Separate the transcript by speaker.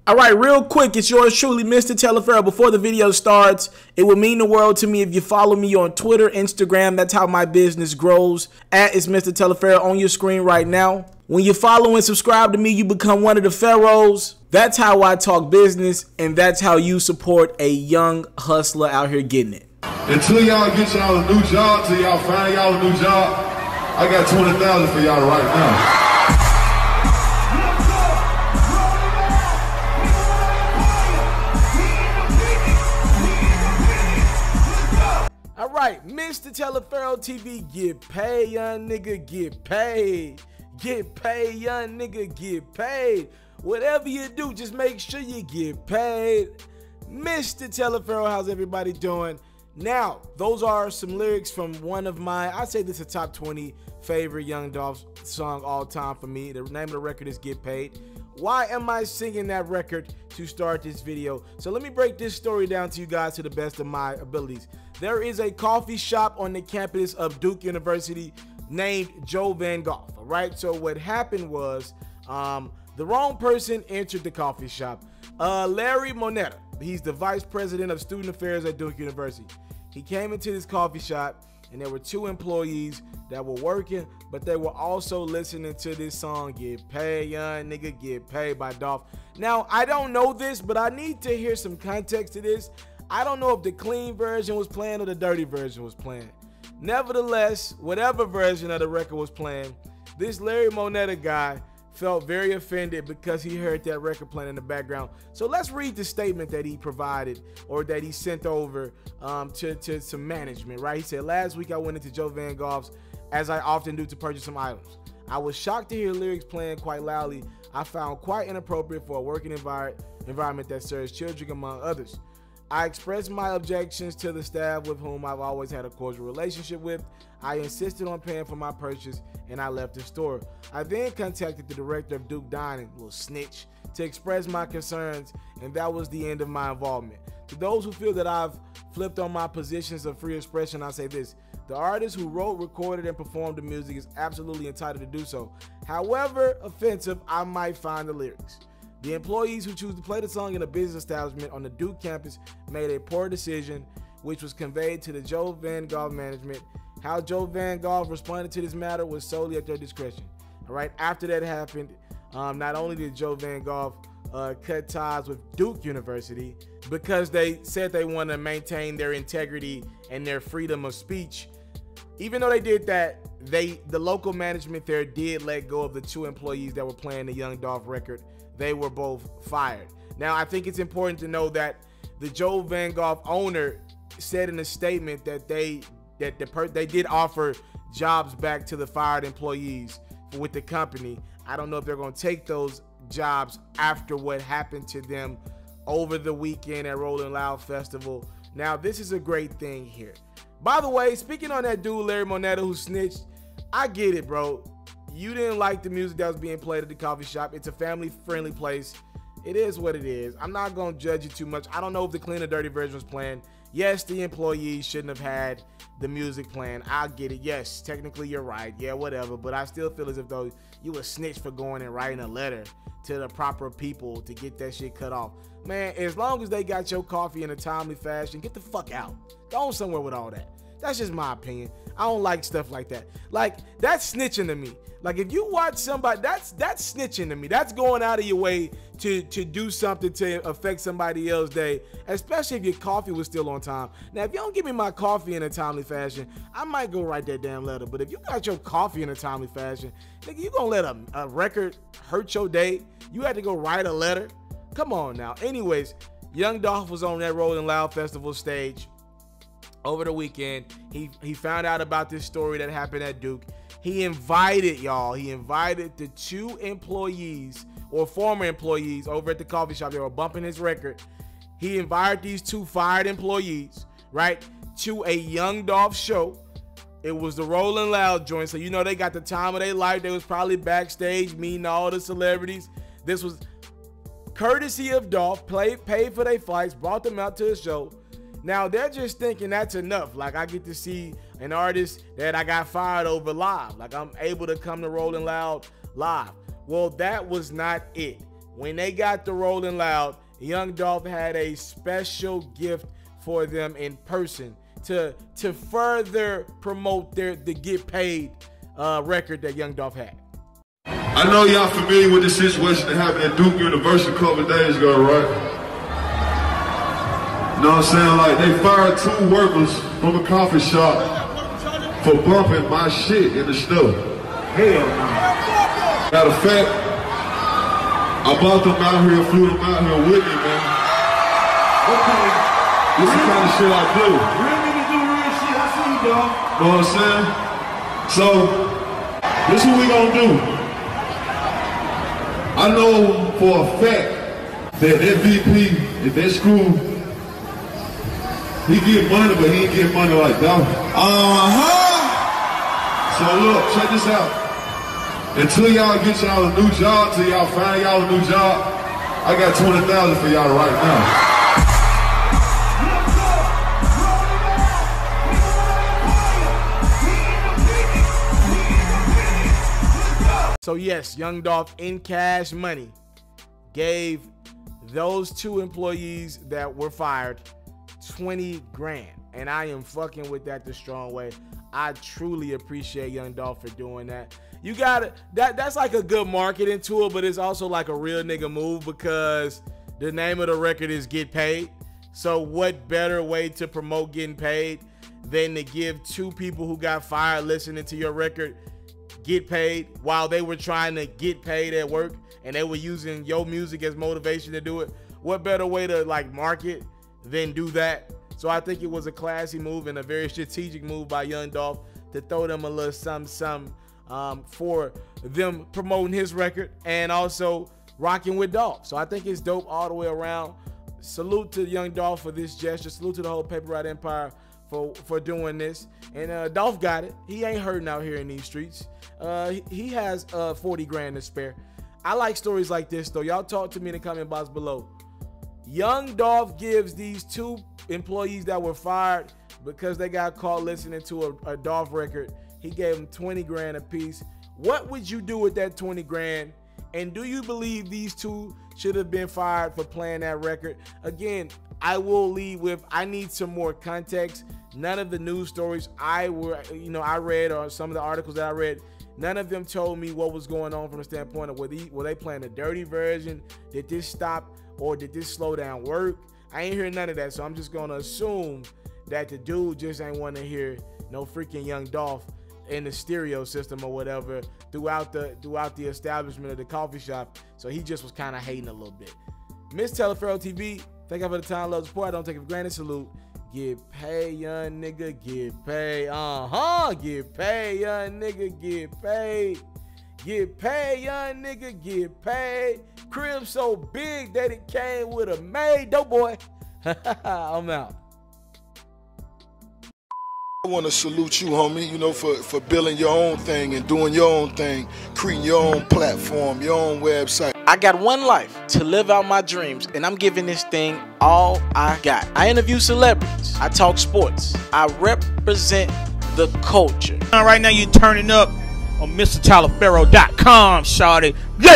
Speaker 1: All right, real quick, it's yours truly, Mr. Taliaferro. Before the video starts, it would mean the world to me if you follow me on Twitter, Instagram. That's how my business grows. It's Mr. Taliaferro on your screen right now. When you follow and subscribe to me, you become one of the Pharaohs. That's how I talk business, and that's how you support a young hustler out here getting it.
Speaker 2: Until y'all get y'all a new job, till y'all find y'all a new job, I got 20,000 for y'all right now.
Speaker 1: All right, Mr. Taliaferro TV, get paid, young nigga, get paid. Get paid, young nigga, get paid. Whatever you do, just make sure you get paid. Mr. Taliaferro, how's everybody doing? Now, those are some lyrics from one of my, I'd say this is a top 20 favorite Young Dolph song all time for me. The name of the record is Get Paid. Why am I singing that record to start this video? So let me break this story down to you guys to the best of my abilities. There is a coffee shop on the campus of Duke University named Joe Van Gogh, all right? So what happened was the wrong person entered the coffee shop. Larry Moneta, he's the vice president of student affairs at Duke University. He came into this coffee shop and there were two employees that were working, but they were also listening to this song, Get Paid, Young Nigga, Get Paid by Dolph. Now, I don't know this, but I need to hear some context to this. I don't know if the clean version was playing or the dirty version was playing. Nevertheless, whatever version of the record was playing, this Larry Moneta guy felt very offended because he heard that record playing in the background. So let's read the statement that he provided, or that he sent over to some management, right? He said, last week I went into Joe Van Gogh's, as I often do, to purchase some items. I was shocked to hear lyrics playing quite loudly. I found quite inappropriate for a working environment that serves children, among others. I expressed my objections to the staff with whom I've always had a cordial relationship with. I insisted on paying for my purchase and I left the store. I then contacted the director of Duke Dining, little snitch, to express my concerns, and that was the end of my involvement. To those who feel that I've flipped on my positions of free expression, I say this: the artist who wrote, recorded, and performed the music is absolutely entitled to do so. However offensive I might find the lyrics. The employees who choose to play the song in a business establishment on the Duke campus made a poor decision, which was conveyed to the Joe Van Gogh management. How Joe Van Gogh responded to this matter was solely at their discretion. All right, after that happened, not only did Joe Van Gogh cut ties with Duke University because they said they want to maintain their integrity and their freedom of speech. Even though they did that, the local management there did let go of the two employees that were playing the Young Dolph record. They were both fired. Now, I think it's important to know that the Joe Van Gogh owner said in a statement that they did offer jobs back to the fired employees with the company. I don't know if they're going to take those jobs after what happened to them over the weekend at Rolling Loud Festival. Now, this is a great thing here. By the way, speaking on that dude, Larry Moneta, who snitched, I get it, bro. You didn't like the music that was being played at the coffee shop. It's a family-friendly place. It is what it is. I'm not going to judge you too much. I don't know if the clean or dirty version was playing. Yes, the employees shouldn't have had the music playing. I get it. Yes, technically you're right. Yeah, whatever. But I still feel as if though you were snitched for going and writing a letter to the proper people to get that shit cut off. Man, as long as they got your coffee in a timely fashion, get the fuck out. Go on somewhere with all that. That's just my opinion. I don't like stuff like that. Like, that's snitching to me. Like, if you watch somebody, that's snitching to me. That's going out of your way to do something to affect somebody else's day, especially if your coffee was still on time. Now, if you don't give me my coffee in a timely fashion, I might go write that damn letter. But if you got your coffee in a timely fashion, nigga, you gonna let a record hurt your day? You had to go write a letter? Come on now. Anyways, Young Dolph was on that Rolling Loud Festival stage over the weekend. He found out about this story that happened at Duke. He invited the two employees or former employees over at the coffee shop. They were bumping his record. He invited these two fired employees, right, to a Young Dolph show. It was the Rolling Loud joint, so you know they got the time of their life. They was probably backstage meeting all the celebrities. This was courtesy of Dolph, paid for their flights, brought them out to the show. Now, they're just thinking that's enough. Like, I get to see an artist that I got fired over live. Like, I'm able to come to Rolling Loud live. Well, that was not it. when they got the Rolling Loud, Young Dolph had a special gift for them in person to further promote the Get Paid record that Young Dolph had.
Speaker 2: I know y'all familiar with the situation that happened at Duke University a couple of days ago, right? You know what I'm saying? Like, they fired 2 workers from a coffee shop for bumping my shit in the store. Hell no. Matter of fact, I brought them out here, flew them out here with me, man. Okay. This is the kind of shit I do.
Speaker 3: Real niggas do real shit. I see you, dog.
Speaker 2: Know what I'm saying? So, this is what we gonna do. I know for a fact that VP, if that screw, he get money, but he ain't get money like that. So look, check this out. Until y'all get y'all a new job, till y'all find y'all a new job, I got 20,000 for y'all right now.
Speaker 1: So yes, Young Dolph in cash money gave those 2 employees that were fired 20 grand. And I am fucking with that the strong way. I truly appreciate Young Dolph for doing that. You gotta, that's like a good marketing tool, but it's also like a real nigga move because the name of the record is Get Paid. So what better way to promote getting paid than to give 2 people who got fired listening to your record get paid while they were trying to get paid at work and they were using your music as motivation to do it? What better way to like market than do that? So I think it was a classy move and a very strategic move by Young Dolph to throw them a little something for them promoting his record and also rocking with Dolph. So I think it's dope all the way around. Salute to Young Dolph for this gesture. Salute to the whole Paper Route Empire for doing this. And Dolph got it. He ain't hurting out here in these streets. He has 40 grand to spare. I like stories like this though. Y'all talk to me in the comment box below. Young Dolph gives these 2 employees that were fired because they got caught listening to a Dolph record. He gave them 20 grand a piece. What would you do with that 20 grand? And do you believe these 2 should have been fired for playing that record? Again, I will leave with, I need some more context. None of the news stories I read or some of the articles that I read, none of them told me what was going on from the standpoint of were they playing a dirty version? Did this stop or did this slow down work? I ain't hearing none of that, so I'm just gonna assume that the dude just ain't want to hear no freaking Young Dolph in the stereo system or whatever throughout the establishment of the coffee shop. So he just was kind of hating a little bit. Miss TALIAFERRO TV, thank you for the time, love, support. I don't take it for granted. Salute. Get paid, young nigga, get paid. Get paid, young nigga, get paid. Get paid, young nigga, get paid. Crib so big that it came with a maid. Dope boy. I'm out.
Speaker 4: I want to salute you, homie, you know, for building your own thing and doing your own thing, creating your own platform, your own website.
Speaker 5: I got one life to live out my dreams, and I'm giving this thing all I got. I interview celebrities. I talk sports. I represent the culture.
Speaker 3: Right now you're turning up on MrTaliaferro.com, shawty.